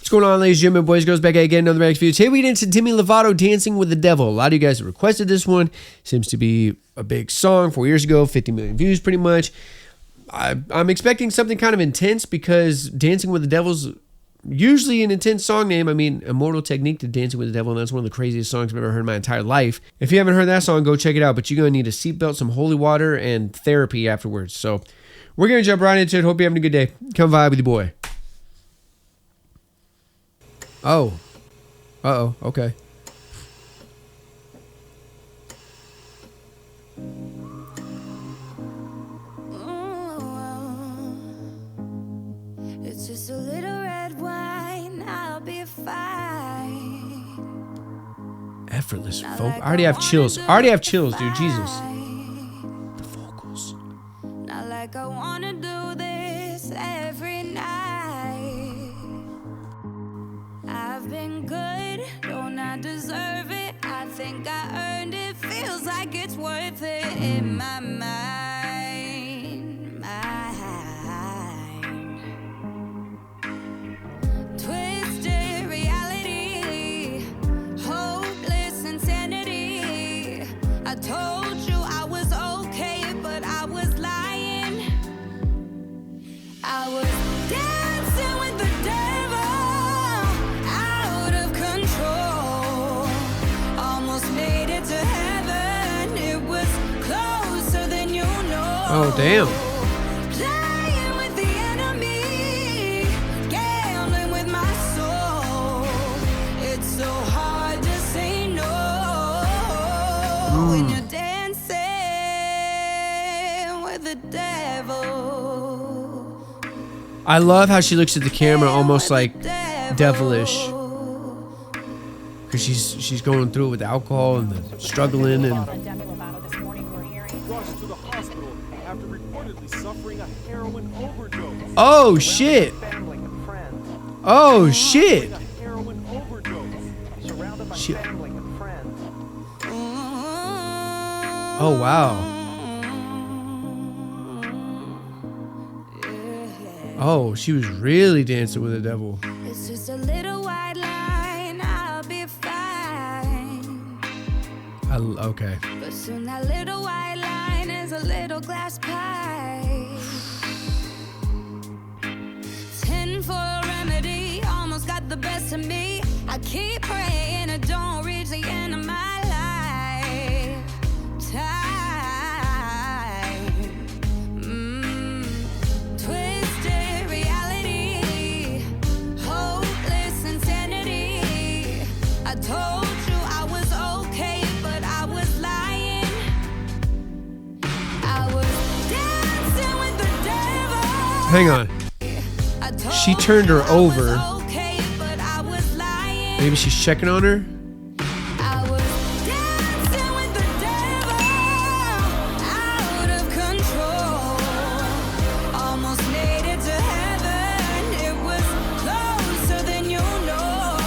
What's going on, ladies and gentlemen, boys, girls, back at again, another Max video. Today we get into Demi Lovato, Dancing with the Devil. A lot of you guys have requested this one. Seems to be a big song 4 years ago, 50 million views pretty much. I'm expecting something kind of intense because Dancing with the Devil's usually an intense song name. I mean, Immortal Technique to Dancing with the Devil, and that's one of the craziest songs I've ever heard in my entire life. If you haven't heard that song, go check it out, but you're going to need a seatbelt, some holy water, and therapy afterwards. So we're going to jump right into it. Hope you're having a good day. Come vibe with your boy. Oh. Uh-oh. Okay. It's just a little red wine, I'll be fine. Effortless folk. I already have chills. I already have chills, dude. Jesus. The vocals. Not like I wanna do this every night. I've been good, don't I deserve it? I think I earned it, feels like it's worth it in my mind. Twisted reality, hopeless insanity. I told you I was okay, but I was lying. I was dancing with the devil, out of control. Almost made it to heaven, it was closer than you know. Oh, damn. Playing with the enemy, gambling with my soul. It's so hard to say no when you're dancing with the devil. I love how she looks at the camera almost like devilish. Because she's going through it with alcohol and the struggling and... Demi Lovato this morning, we're hearing. Rushed to the hospital after reportedly suffering a heroin overdose. Oh, shit. Family and friends. Oh, shit. A heroin overdose. Surrounded by Shit. family and friends. Oh, wow. Oh, she was really dancing with the devil. It's just a little white line, I'll be fine. Okay. But soon that little white line is a little glass pie. 10 for a remedy, almost got the best of me. I keep praying it don't reach the end of my lifetime. Twisted reality, hopeless insanity. I told you I was okay, but I was lying. I was dancing with the devil. Hang on. I told She turned her you I was over. okay, but I was lying. Maybe she's checking on her? I was dancing with the devil, out of control. Almost made it to heaven, it was closer than you know.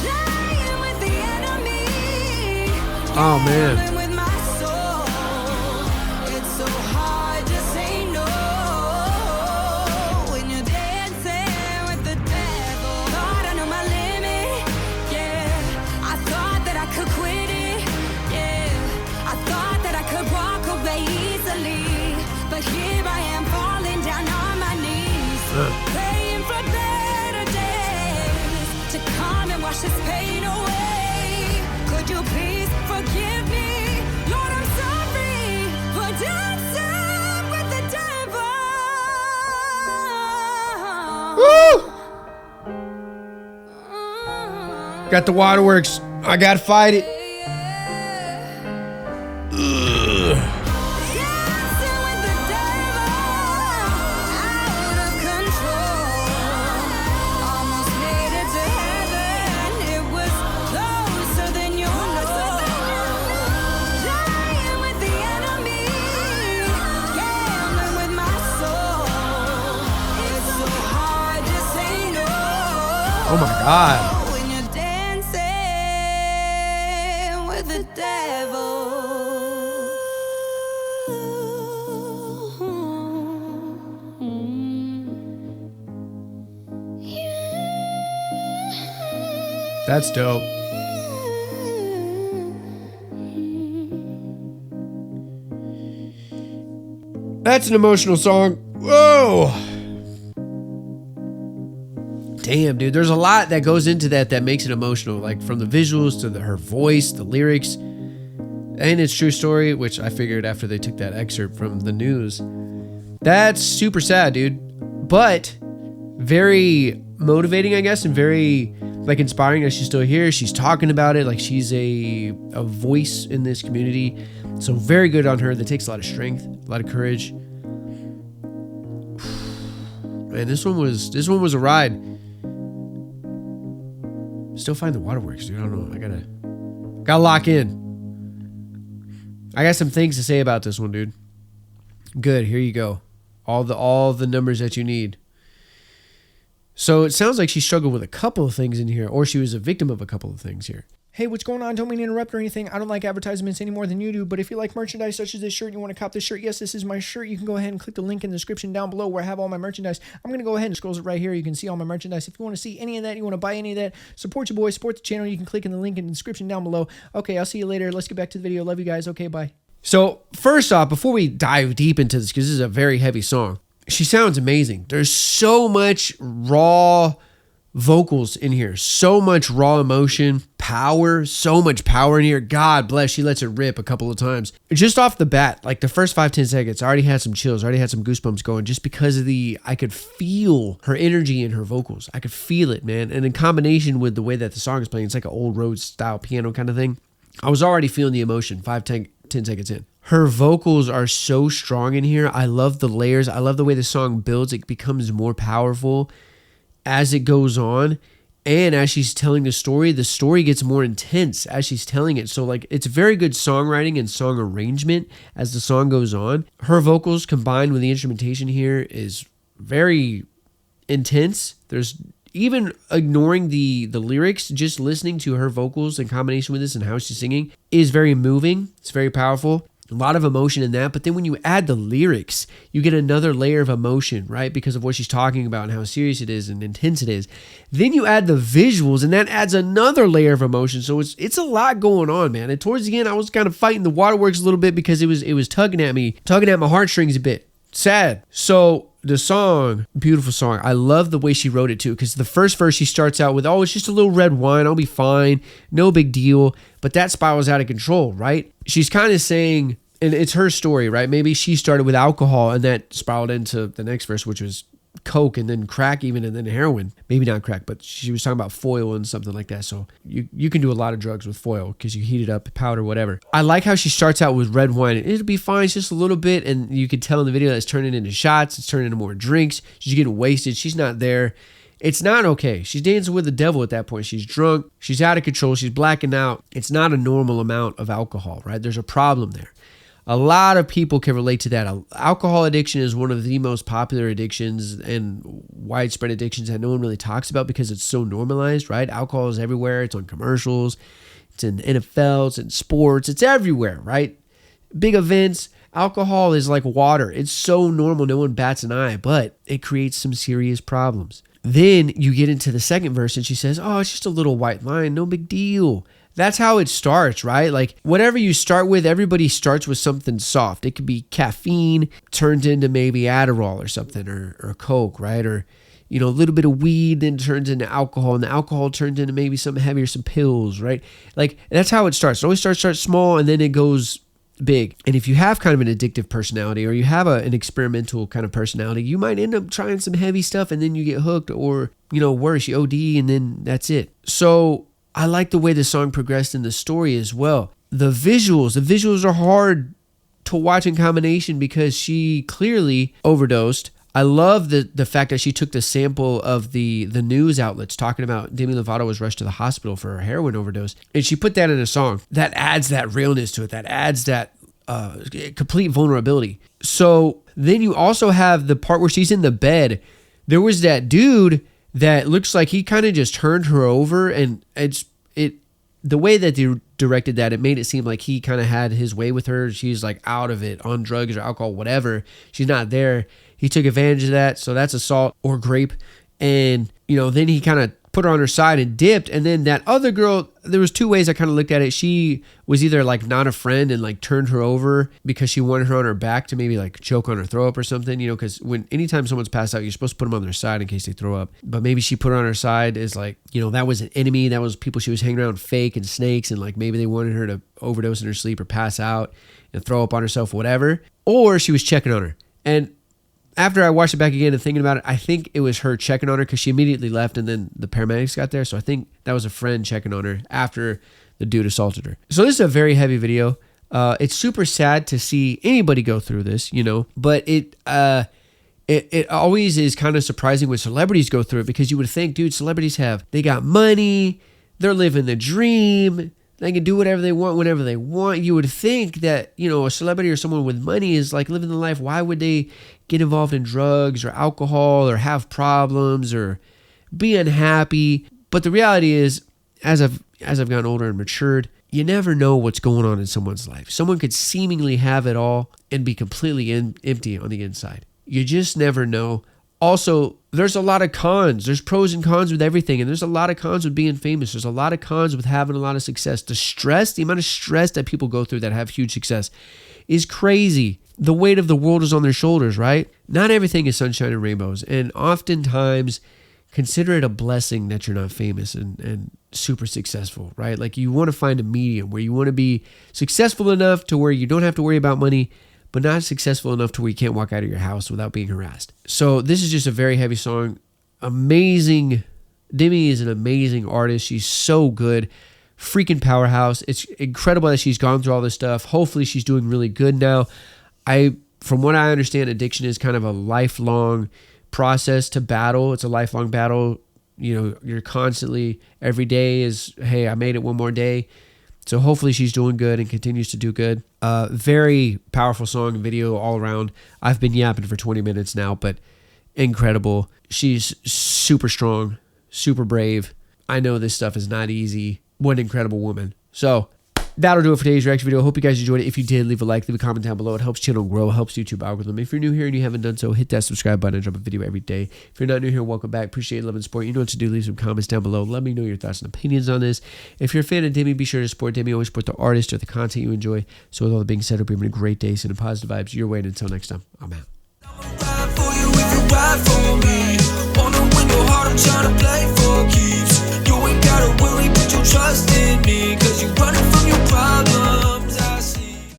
Playing with the enemy, Oh, man. gambling with my soul. It's so hard to say no when you're dancing with the devil. Thought I knew my limit, yeah. I thought that I could quit it, yeah. I thought that I could walk away easily, but here I am falling down on my knees, praying for better days to come and wash this pain away. Could you please forgive me, Lord? I'm sorry for dancing with the devil. Woo! Got the waterworks. I gotta fight it. Dancing with the devil, out of control. Almost made it to heaven, it was closer than you know. Playing with the enemy, gambling with my soul. It's so hard to say no. Oh, my God. When you're dancing with the devil. Yeah. That's dope. That's an emotional song. Whoa. Damn, dude. There's a lot that goes into that makes it emotional. Like from the visuals to her voice, the lyrics. And it's true story, which I figured after they took that excerpt from the news. That's super sad, dude. But very motivating, I guess, and very like inspiring that she's still here. She's talking about it like she's a voice in this community. So very good on her. That takes a lot of strength, a lot of courage. Man, this one was a ride. Still find the waterworks, dude. I don't know. I gotta lock in. I got some things to say about this one, dude. Good. Here you go. All the numbers that you need. So it sounds like she struggled with a couple of things in here, or she was a victim of a couple of things here. Hey, what's going on? Don't mean to interrupt or anything. I don't like advertisements any more than you do, but if you like merchandise such as this shirt and you want to cop this shirt, yes, this is my shirt. You can go ahead and click the link in the description down below where I have all my merchandise. I'm going to go ahead and scroll it right here. You can see all my merchandise. If you want to see any of that, you want to buy any of that, support your boy, support the channel, you can click in the link in the description down below. Okay, I'll see you later. Let's get back to the video. Love you guys. Okay, bye. So first off, before we dive deep into this, because this is a very heavy song, she sounds amazing. There's so much raw vocals in here, so much raw emotion, power, so much power in here. God bless, she lets it rip a couple of times. Just off the bat, like the first 5-10 seconds, I already had some chills, I already had some goosebumps going just because of I could feel her energy in her vocals. I could feel it, man. And in combination with the way that the song is playing, it's like an old road style piano kind of thing. I was already feeling the emotion 5-10 seconds in. Her vocals are so strong in here. I love the layers. I love the way the song builds. It becomes more powerful as it goes on, and as she's telling the story gets more intense as she's telling it. So like it's very good songwriting and song arrangement as the song goes on. Her vocals combined with the instrumentation here is very intense. There's even ignoring the lyrics, just listening to her vocals in combination with this and how she's singing is very moving. It's very powerful. A lot of emotion in that, but then when you add the lyrics, you get another layer of emotion, right? Because of what she's talking about and how serious it is and intense it is. Then you add the visuals, and that adds another layer of emotion. So it's a lot going on, man. And towards the end, I was kind of fighting the waterworks a little bit because it was tugging at my heartstrings a bit. Sad. So the song, beautiful song. I love the way she wrote it too, because the first verse she starts out with, oh, it's just a little red wine, I'll be fine, no big deal. But that spirals out of control, right? She's kind of saying, and it's her story, right? Maybe she started with alcohol and that spiraled into the next verse, which was coke and then crack even and then heroin. Maybe not crack, but she was talking about foil and something like that. So you can do a lot of drugs with foil because you heat it up, powder, whatever. I like how she starts out with red wine. It'll be fine, it's just a little bit, and you can tell in the video that it's turning into shots, it's turning into more drinks. She's getting wasted. She's not there. It's not okay. She's dancing with the devil at that point. She's drunk. She's out of control. She's blacking out. It's not a normal amount of alcohol, right? There's a problem there. A lot of people can relate to that. Alcohol addiction is one of the most popular addictions and widespread addictions that no one really talks about because it's so normalized, right? Alcohol is everywhere. It's on commercials. It's in the NFL. It's in sports. It's everywhere, right? Big events. Alcohol is like water. It's so normal. No one bats an eye, but it creates some serious problems. Then you get into the second verse and she says, oh, it's just a little white line. No big deal. That's how it starts, right? Like whatever you start with, everybody starts with something soft. It could be caffeine turned into maybe Adderall or something, or Coke, right? Or, you know, a little bit of weed then turns into alcohol, and the alcohol turns into maybe something heavier, some pills, right? Like that's how it starts. It always starts small and then it goes big. And if you have kind of an addictive personality, or you have an experimental kind of personality, you might end up trying some heavy stuff and then you get hooked, or, you know, worse, you OD and then that's it. So I like the way the song progressed in the story as well. The visuals are hard to watch in combination because she clearly overdosed. I love the fact that she took the sample of the news outlets talking about Demi Lovato was rushed to the hospital for a heroin overdose, and she put that in a song. That adds that realness to it. That adds that complete vulnerability. So then you also have the part where she's in the bed. There was that dude that looks like he kind of just turned her over, and the way that they directed that, it made it seem like he kind of had his way with her. She's like out of it, on drugs or alcohol, whatever. She's not there. He took advantage of that, so that's assault or grape. And, you know, then he kind of put her on her side and dipped. And then that other girl, there was two ways I kind of looked at it. She was either like not a friend and like turned her over because she wanted her on her back to maybe like choke on her throw up or something, you know, because anytime someone's passed out, you're supposed to put them on their side in case they throw up. But maybe she put her on her side as like, you know, that was an enemy. That was people she was hanging around, fake and snakes. And like maybe they wanted her to overdose in her sleep or pass out and throw up on herself, whatever. Or she was checking on her. And after I watched it back again and thinking about it, I think it was her checking on her because she immediately left and then the paramedics got there. So I think that was a friend checking on her after the dude assaulted her. So this is a very heavy video. It's super sad to see anybody go through this, you know, but it always is kind of surprising when celebrities go through it because you would think, dude, celebrities they got money, they're living the dream. They can do whatever they want whenever they want. You would think that, you know, a celebrity or someone with money is like living the life. Why would they get involved in drugs or alcohol or have problems or be unhappy? But the reality is, as I've gotten older and matured, you never know what's going on in someone's life. Someone could seemingly have it all and be completely empty on the inside. You just never know. Also, there's a lot of cons. There's pros and cons with everything. And there's a lot of cons with being famous. There's a lot of cons with having a lot of success. The amount of stress that people go through that have huge success is crazy. The weight of the world is on their shoulders, right? Not everything is sunshine and rainbows. And oftentimes, consider it a blessing that you're not famous and super successful, right? Like you want to find a medium where you want to be successful enough to where you don't have to worry about money, but not successful enough to where you can't walk out of your house without being harassed. So this is just a very heavy song. Amazing. Demi is an amazing artist. She's so good. Freaking powerhouse. It's incredible that she's gone through all this stuff. Hopefully she's doing really good now. From what I understand, addiction is kind of a lifelong process to battle. It's a lifelong battle. You know, you're constantly, every day is, hey, I made it one more day. So hopefully she's doing good and continues to do good. Very powerful song and video all around. I've been yapping for 20 minutes now, but incredible. She's super strong, super brave. I know this stuff is not easy. What an incredible woman. So that'll do it for today's reaction video. Hope you guys enjoyed it. If you did, leave a like, leave a comment down below. It helps channel grow, helps YouTube algorithm. If you're new here and you haven't done so, hit that subscribe button and drop a video every day. If you're not new here, welcome back. Appreciate love and support. You know what to do. Leave some comments down below. Let me know your thoughts and opinions on this. If you're a fan of Demi, be sure to support Demi. Always support the artist or the content you enjoy. So with all that being said, hope you're having a great day. Sending positive vibes your way. And until next time, I'm out. Ride for you if you ride for me. Wanna win your heart, I'm tryna play for keeps. You ain't gotta worry, put your trust in me. Cause you running